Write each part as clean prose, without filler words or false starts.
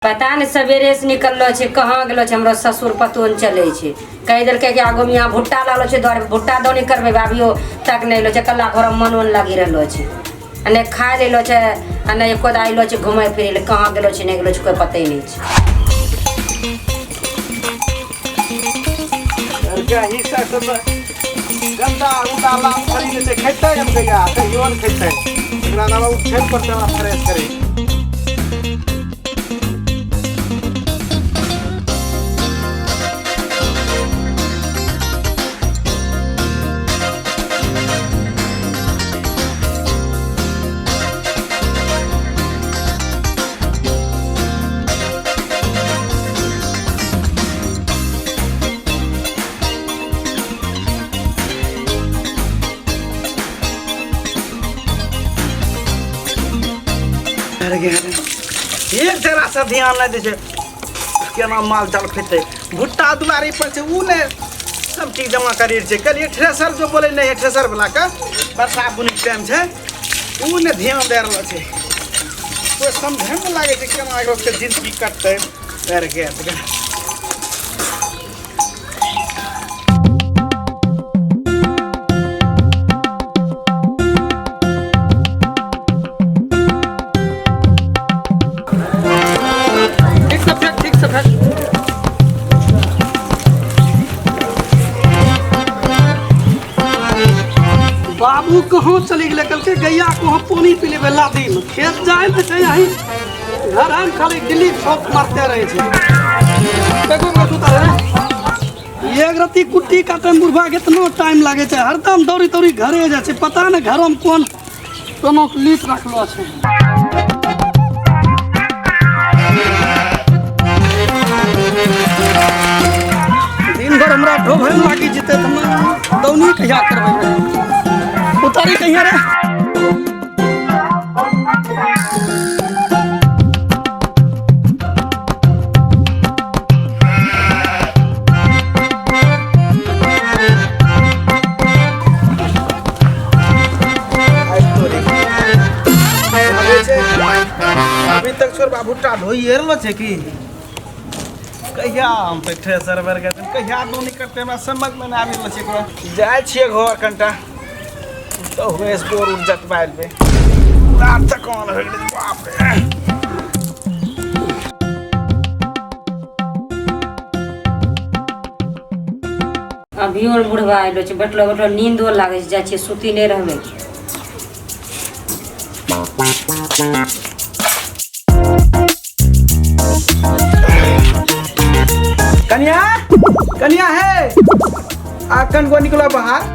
पता नहीं सवेरे से निकललो छे कहाँ गेलो छे हमरो ससुर पतो न चले छे कह देलकै कि आगो में यहाँ भुट्टा लालो छे द्वार भुट्टा दो नहीं करबे अभियो तक नहीं लो छे कल्ला घर मन वन लगी रहलो छे ने खा लेलो छे ने एको आइलो छे घुमै फिरै कहाँ गेलो छे नहीं गेलो छे कोई पता ही नहीं छे। हिस्सा सब गंदा उड़ा लाम खरीद से खेते हम गया कहियो न खेते एकरा नाम उठेल पर से फ्रेश करे। एक जरा सा ध्यान नहीं दे केना माल जाल खेते भुट्टा दुआरी पर से ऊ ने सब चीज जमा करी छे कलिए थ्रेसर जो बोले नहीं थ्रेसर वाला का बरसात बुनी टाइम छे ऊ ने ध्यान दे रहल छे कोई समझे में लागे छे केना एकरो के जिंदगी कटते कर के बाबू कहाँ चली गए कल के गैया को हम पानी पी ले बेला दिन खेत जाए में से यही घर हम खाली दिल्ली शॉप मारते रहे छे देखो मैं सुता है एक रति कुट्टी काटे में बुढ़वा कितना टाइम लागे छे हरदम दौड़ी दौड़ी घरे जाए छे पता न घर में कौन कोनो लीक रखलो छे। दिन भर हमरा ढोभे में लागी जेते त हम दौनी कहिया करबै उतारी कहिया रे अभी तक छोर बाबू टा धोई रहलो छे की कहिया हम पे थ्रेसर बर गए कहिया दोनी करते हमरा समझ में ना आबि रहलो छे एकरा जाय छिए घर कंटा तो हुए स्कोर उठ जात बाइल पे रात तक कौन हो गई बाप रे। अभी और बुढ़वा आइलो छे बैठलो बैठलो नींदो लागे छे जाय छे सुती नहीं रहबे। कन्या कन्या है आकन को निकलो बाहर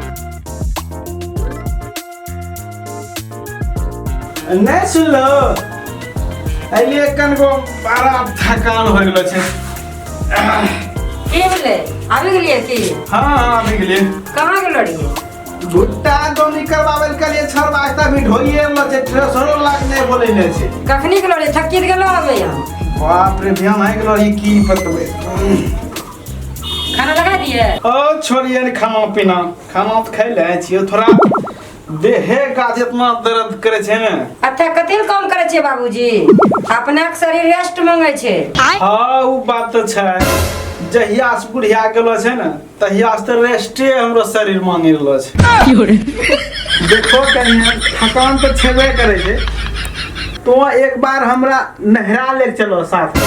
नहीं सुन लो ये कन को बड़ा थकान हो गेलो छे के बोले आबि गेलिए की हां आबि गेलिए कहां गेलो रहिए भुट्टा दो निकलवावेल के लिए छर वास्ता भी ढोइए लो छे थ्रेसरो लाग नहीं बोले ने छे कखनी गेलो रे थकित गेलो आबे हम बाप रे बियान आ गेलो ये की बतबे खाना लगा दिए ओ छोड़िए ने खाना पीना खाना तो खाइ ले छियो थोड़ा देहे का जितना दर्द करे छे ने अच्छा कथिन काम करे छे बाबूजी अपना के शरीर रेस्ट मांगे छे। हां उ बात तो छै जहिया से बुढ़िया गेलो छे ने तहिया से रेस्टे हमरो शरीर मांगे रहलो छे देखो कन्या थकान तो छेबे करे छे तो एक बार हमरा नहरा ले चलो साथ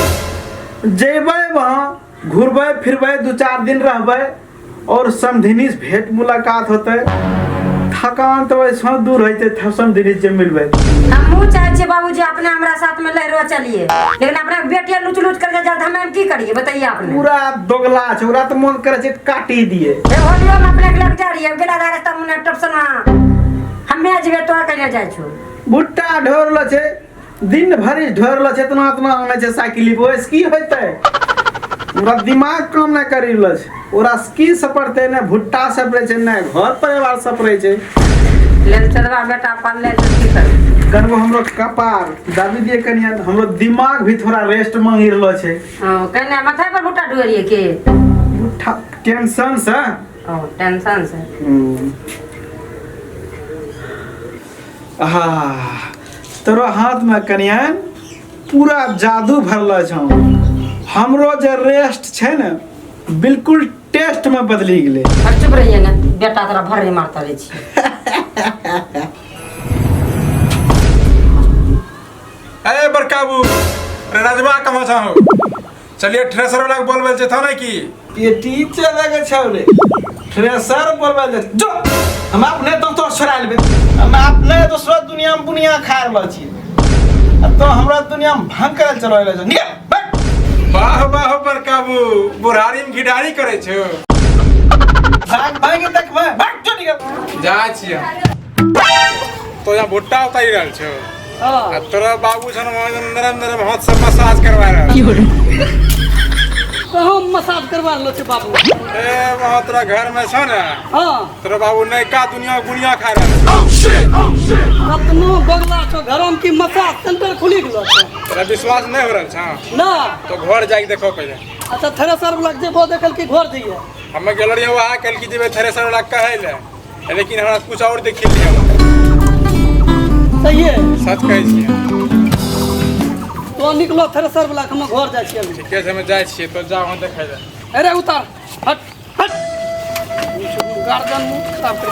जेबै वहां घुरबै फिरबै 2-4 दिन रहबै और समधिनी से भेंट मुलाकात होते थकान तो वैसा दूर होते समधिनी से मिलबै हमहू चाहे छे बाबूजी अपने हमरा साथ में लहरो चलिए लेकिन अपना बेटिया लुच लुच करके जल्द हम की करिए बताइए आपने पूरा दोगला छै ओरा तो मन करे छे काटी दिए ए होलियो में अपने के लग जा रही है गेला रास्ता मुने टपसना हम्मे जेबे तो कने जाय छो भुट्टा ढोरलो छे दिन भरि ढोरलो छे इतना आने छे साइकिल बस की होते ओरा दिमाग काम ना करिलो छे ओरा की सपरते ने भुट्टा सपरे छे ने घर परिवार सपरे छे लेल चलवा बेटा पाल ले की कर कनको हमरो कपार दाबी दिए कनिया हमरो दिमाग भी थोड़ा रेस्ट मांगी रहलो छे हां कने माथा पर भुट्टा ढोरिए के भुट्टा टेंशन से ओ टेंशन से तोरो हाथ में कनिया पूरा जादू भरलो छौ। हमरो जे रेस्ट छै ने बिल्कुल टेस्ट में बदली गेले। और चुप रहिए ना, बेटा तोरा भर मारता रहे छी। ए बरकाबू रे राजबा कमा छौ। चलिए थ्रेसर वाला के बोलबे छै था ना की पेटी चले के छौ रे। थ्रेसर बोलबे ले जो हम अपने तो छोड़ा लेबे। हम अपने दूसरा दुनिया में बुनिया खा रहल छी। तो हमरा दुनिया में भंग करल चलो ले छ। निकल बैठ। वाह वाह बरकाबू बुढ़ारी में घिडारी करे छौ। भाग भाग तक में बैठ जो निकल। जा छियै तो यहाँ भुट्टा उतारी रहल छौ। आ तोरा बाबू छन नरम नरम हाथ से मसाज करवा रहल। हम मसाज करवा लो छे बाबू। ए वहाँ तोरा घर में छ ना। हां तोरा बाबू नयका दुनिया गुनिया खा रहल। कतनो बगला छो घरम की मसाज सेंटर खुली गेलो छे। तोरा विश्वास नहीं हो रहल छ ना तो घर जाके देखो पहले। अच्छा थ्रेसर वाला जे बो देखल की घर जइए। हम गेल रहिए वहाँ कल की जेबे थ्रेसर वाला कहे ले, लेकिन हमरा कुछ और देखि लिया। सही है सच कहै छियै। तो निकलो थ्रेसर वाला हम घर जाय छियै। ठीके छै, हम जाइ छियै तो जा वहाँ देखै ले। अरे उतार हट हट गार्डन खराब कर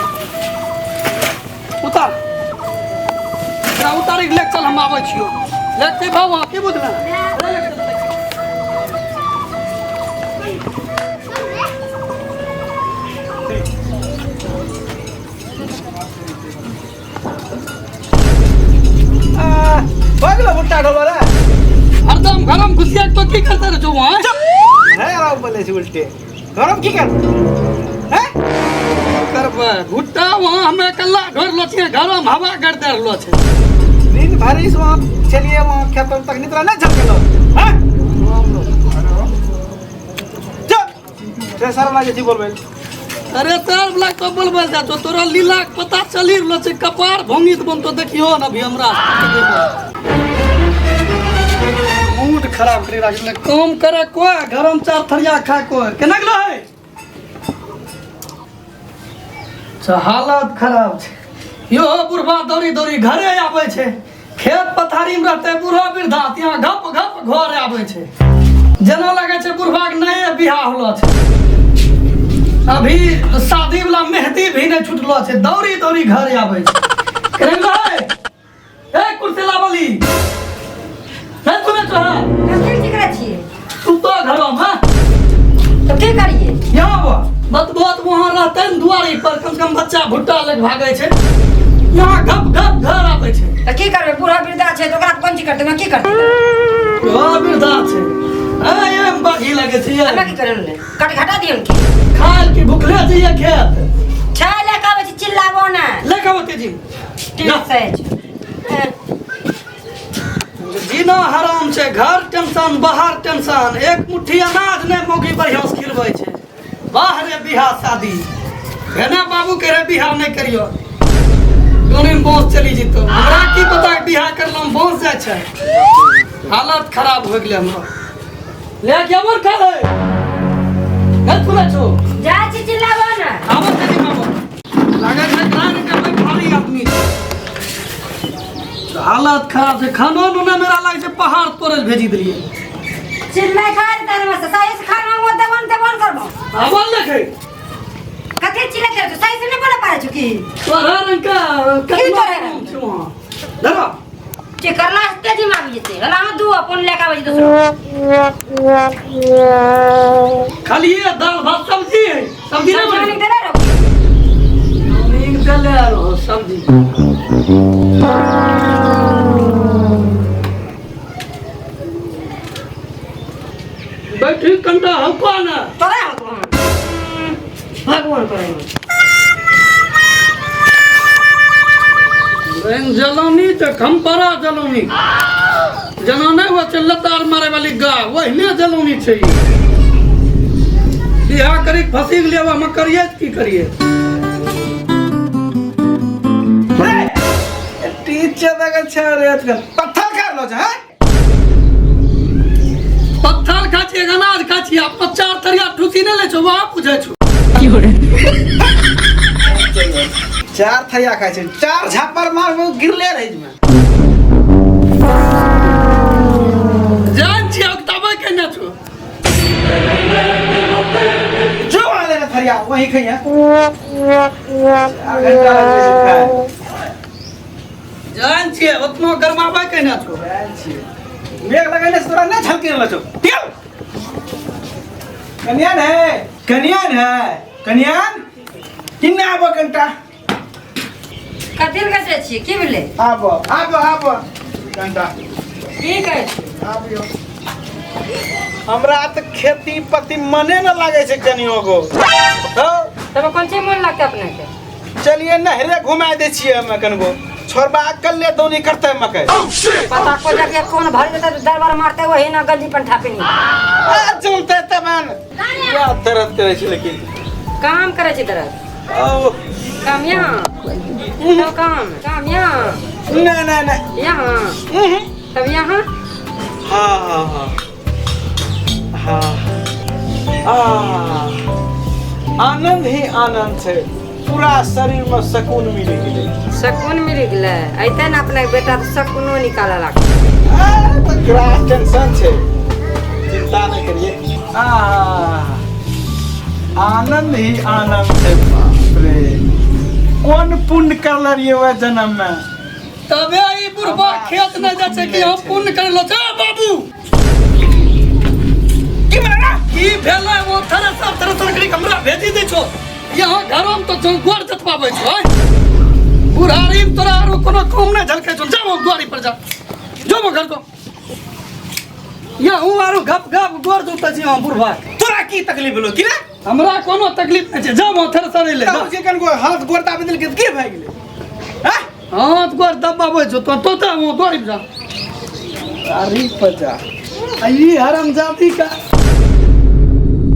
उतार। अरे उतार के ले चल हम आबै छियो। लेते भाव वहाँ की बुझना। भागलो भुट्टा ढोलो रे। हरदम घरम घुसिया तो की करते रहो वहाँ। है आराम बोले छी उल्टे। गरम की कर हैं करबे भुट्टा वहाँ हमें कल्ला ढोर लो छिए। घरम हवा कर दे रहलो छे। दिन भर इस वहाँ चलिए वहाँ खेत तक निकला ना झलकेलो हैं। चल थ्रेसर वाला जे बोलबे। अरे तार ब्लैक तो बोलबे जा तो तोरा लीला के पता चली रहलो छे। कपार भंगित बन तो देखियो ना अभी हमरा मूड खराब करे राखले। काम करे कोई गरम चार थरिया खा कोई केना गेलो है। हालत खराब छे। यो बुढ़वा दौड़ी दौड़ी घरे आवे छे। खेत पथारी में रहते बूढ़ा वृद्धा यहाँ घप घप घर आवे छे। जना लगे छे बुढ़वा के नए बियाह होलो छे। अभी शादी वाला मेहंदी भी नहीं छूटलो छे। दौड़ी दौड़ी घर आवे छे। केना है ए कुर्सी लावली है तुम्हें तो है ठीक रह छिए तू तो घरों में तो की करिए। यहाँ वो बतबोत वहाँ रहते न दुआरी पर कम से कम बच्चा भुट्टा लग भागे छे। यहाँ घप घप घर आवे छे। तो की करबे, बूढ़ा वृद्धा छै तो ओकरा कोन चीज करते मैं की करते। ओ वृद्धा छे ए ये बागी लगे छे। हमें की करे ले काट घटा दियन की खाल की भूखले जइए खेत। छै लेके आबै छी चिल्लाबो ना। लेके आवते जी ठीक छै। जीना हराम छे। घर टेंशन बाहर टेंशन। एक मुट्ठी अनाज ने मोगी बढ़िया से खिलबै छे। बाहरे बियाह शादी भेना बाबू के रे बियाह नहीं करियो। दोने बॉस चली जितो। हमरा की पता बियाह करलम बॉस जाय छे। हालत खराब हो गेले हमरा। ले के हमर खा ले गल सुना छो जा छी चिल्लाबो ना। आवत नहीं बाबू लागे छे ग्रान के कोई भारी आदमी। हालत खराब छे। खानो न मेरा लागे छे पहाड़ तोड़ल भेजी दिलिए। चिल्ला खाए तार में सही से खाना वो देवन करबो। आवल लेखे कथे चिल्ला करे तो सही से नहीं बोले पारे छु की तोरा रंग का की तोरा रंग? छो देखो के करला तेजी में आबि जेते। हला हम दू अपन लेके आबै छी दूसरा। खाली ये दाल भात सब्जी है। सब्जी नहीं पानी बनी दे रहो। नींद चले रहो सब्जी। बैठी कंटा हल्का ना तोरा हम भगवान करे। रंग जलानी तो खम्परा जलानी जना नहीं हुआ चल लतार मारे वाली गाय वही जलानी चाहिए। बिहार करी फंसी गए हम करिए की करिए। टीचर लगे छे रेत के पत्थर कर लो छे। पत्थर खाची अनाज खाची आप चार थरिया ठुसी नहीं ले छो वहां पूछे छो। चार थैया खाए छे। चार झापर मार वो गिरले रही में। वहीं खइया 4 घंटा लगे छै खाए जान छिए उतना गरमाबा कहना छो मेघ लगैले से तोरा नहीं झलके रहल छौ पियल कन्यान किन्ने आबो कनिटा कथी लए कहै छियै की भेलै आबो कनिटा की कहै छी आबियो हमरा त खेती पति मने न लागे छै कनियो गो तब कोन चीज मन लगतै अपने के चलिए नहरे घुमा दे छियै हमें कनगो छोरबा अकले दौनी करते मकई पता को जाके कौन भर देता दरबार मारते वही ना गंजी पर ठापिनी चलते तबन क्या तरह करे छै लेकिन काम करे छी तरह ओ काम यहाँ तो काम यहाँ नहीं यहाँ तब यहाँ हाँ आनंद ही आनंद है पूरा शरीर में सुकून मिल गेलै सकून मिल गेलै ऐते ना अपने बेटा तो सकूनो निकाला लाग तो ग्रास टेंशन छै चिंता नहीं करिए आनंद ही आनंद है बाप रे कौन पुण्य करल रहिए वह जन्म में तबे ई बुढ़बा खेत न जा छै कि हम पुण्य करलो जा बाबू की मना की भेलै वो सब तरह करी हमरा भेजी दे छो यहाँ घरों में तो जो गोड़ जतवाबै छो बुढ़ारी में तोरा आरो कोनो काम नहीं झलके छो जाओ द्वारी पर जा जो घर को यहाँ आरो गप गोड़ जोता छी हम बुढ़बा तोरा की तकलीफ भेलो कि रे हमरा कोनो तकलीफ नहीं छै जाओ थ्रेसर ले तब जे कनको हाथ गोड़ दाबि देलकै त की भए गेलै हैं हाथ गोड़ दबाबै छो तो वो द्वारी पर जा अरे पजा ई हरामजादी का